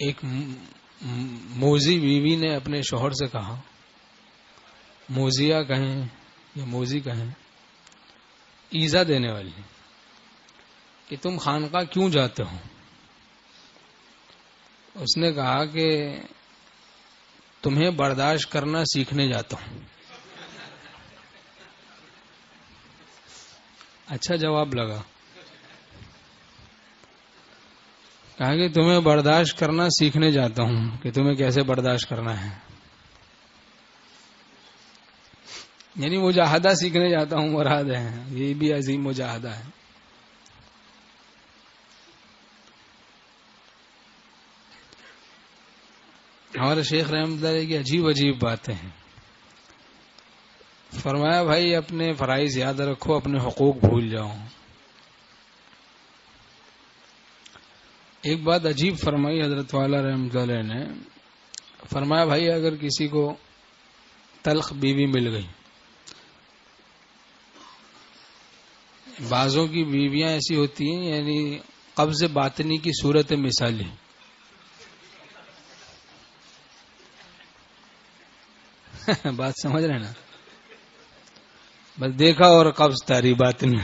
ایک موذی بیوی نے اپنے شوہر سے کہا، موذیہ کہیں یا موذی کہیں، ایذا دینے والی، کہ تم خانقاہ کیوں جاتے ہو؟ اس نے کہا کہ تمہیں برداشت کرنا سیکھنے جاتا ہوں۔ اچھا جواب لگا، کہا کہ تمہیں برداشت کرنا سیکھنے جاتا ہوں کہ تمہیں کیسے برداشت کرنا ہے، یعنی مجاہدہ سیکھنے جاتا ہوں مراد ہے، یہ بھی عظیم مجاہدہ ہے۔ ہمارے شیخ رحمۃ اللہ علیہ کی عجیب عجیب باتیں ہیں۔ فرمایا بھائی اپنے فرائض یاد رکھو، اپنے حقوق بھول جاؤ۔ ایک بات عجیب فرمائی حضرت والا رحمۃ اللہ علیہ نے، فرمایا بھائی اگر کسی کو تلخ بیوی مل گئی، بعضوں کی بیویاں ایسی ہوتی ہیں یعنی قبض باطنی کی صورت مثالی، بات سمجھ رہے نا، بس دیکھا اور قبض تاری باطنی۔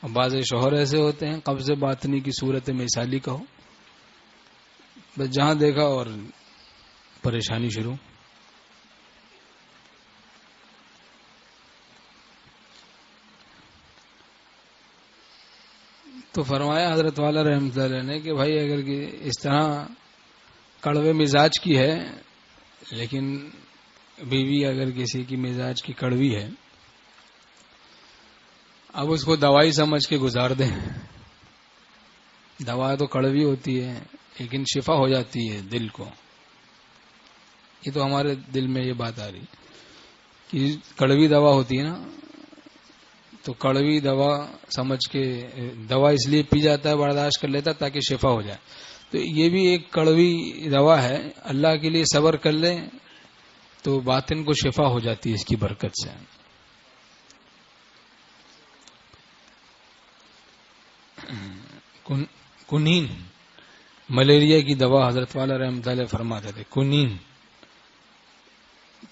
بعض شوہر ایسے ہوتے ہیں قبض باطنی کی صورت مثالی کہو، بس جہاں دیکھا اور پریشانی شروع۔ تو فرمایا حضرت والا رحمۃ اللہ نے کہ بھائی اگر اس طرح کڑوے مزاج کی ہے، لیکن بیوی اگر کسی کی مزاج کی کڑوی ہے، اب اس کو دوائی سمجھ کے گزار دیں۔ دوا تو کڑوی ہوتی ہے لیکن شفا ہو جاتی ہے دل کو۔ یہ تو ہمارے دل میں یہ بات آ رہی کہ کڑوی دوا ہوتی ہے نا، تو کڑوی دوا سمجھ کے دوا اس لیے پی جاتا ہے، برداشت کر لیتا تاکہ شفا ہو جائے۔ تو یہ بھی ایک کڑوی دوا ہے، اللہ کے لیے صبر کر لیں تو باطن کو شفا ہو جاتی ہے اس کی برکت سے۔ کنین ملیریا کی دوا حضرت والا رحمۃ اللہ فرماتے تھے،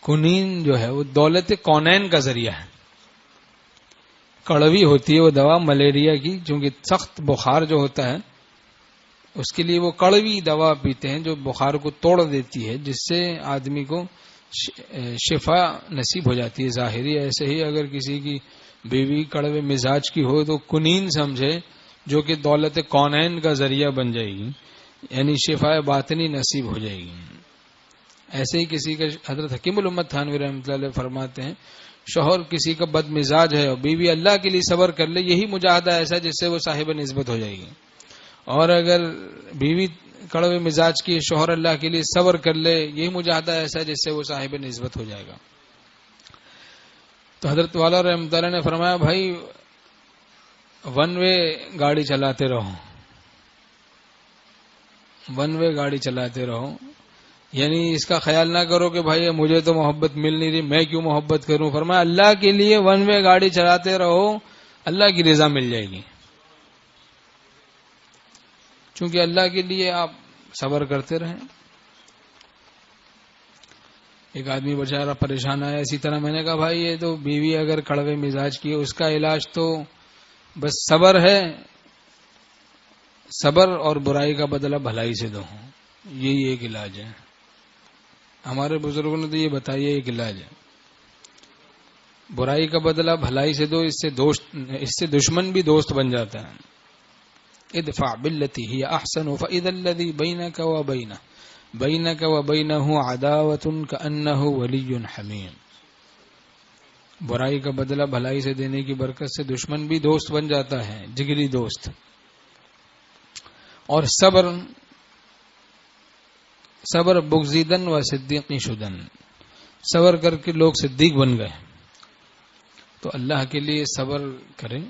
کنین جو ہے وہ دولت کونین کا ذریعہ ہے۔ کڑوی ہوتی ہے وہ دوا ملیریا کی، چونکہ سخت بخار جو ہوتا ہے اس کے لیے وہ کڑوی دوا پیتے ہیں جو بخار کو توڑ دیتی ہے، جس سے آدمی کو شفا نصیب ہو جاتی ہے ظاہری۔ ایسے ہی اگر کسی کی بیوی کڑوے مزاج کی ہو تو کنین سمجھے، جو کہ دولت کونین کا ذریعہ بن جائے گی، یعنی شفا باطنی نصیب ہو جائے گی۔ ایسے ہی کسی کا حضرت حکیم الامت تھانوی رحمۃ اللہ علیہ فرماتے ہیں، شوہر کسی کا بد مزاج ہے اور بیوی اللہ کے لیے صبر کر لے، یہی مجاہدہ ایسا جس سے وہ صاحب نسبت ہو جائے گی۔ اور اگر بیوی کڑوے مزاج کی، شوہر اللہ کے لیے صبر کر لے، یہی مجاہدہ ایسا جس سے وہ صاحب نسبت ہو جائے گا۔ تو حضرت والا رحمۃ اللہ نے فرمایا بھائی ون وے گاڑی چلاتے رہو، ون وے گاڑی چلاتے رہو، یعنی اس کا خیال نہ کرو کہ بھائی مجھے تو محبت مل نہیں رہی، میں کیوں محبت کروں۔ فرمایا اللہ کے لیے ون وے گاڑی چلاتے رہو، اللہ کی رضا مل جائے گی، چونکہ اللہ کے لیے آپ صبر کرتے رہیں۔ ایک آدمی بیچارہ پریشان آیا، اسی طرح میں نے کہا بھائی یہ تو بیوی اگر کڑوے مزاج کی ہے، اس کا علاج تو بس صبر ہے، صبر اور برائی کا بدلہ بھلائی سے دو، یہی ایک علاج ہے۔ ہمارے بزرگوں نے تو یہ بتایا ایک علاج ہے، برائی کا بدلہ بھلائی سے دو، اس سے دشمن بھی دوست بن جاتا ہے۔ ادفع باللتی ہی احسن فاذا الذی بینک وبینہ عداوۃ کأنہ ولی حمیم۔ برائی کا بدلہ بھلائی سے دینے کی برکت سے دشمن بھی دوست بن جاتا ہے، جگری دوست۔ اور صبر بغضیدن و صدیقی شدن، صبر کر کے لوگ صدیق بن گئے۔ تو اللہ کے لیے صبر کریں۔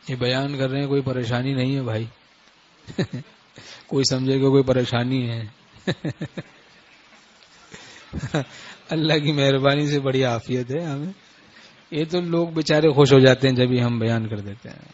یہ بیان کر رہے ہیں، کوئی پریشانی نہیں ہے بھائی، کوئی سمجھے کہ کوئی پریشانی ہے۔ اللہ کی مہربانی سے بڑی عافیت ہے ہمیں، یہ تو لوگ بیچارے خوش ہو جاتے ہیں جب ہی ہم بیان کر دیتے ہیں۔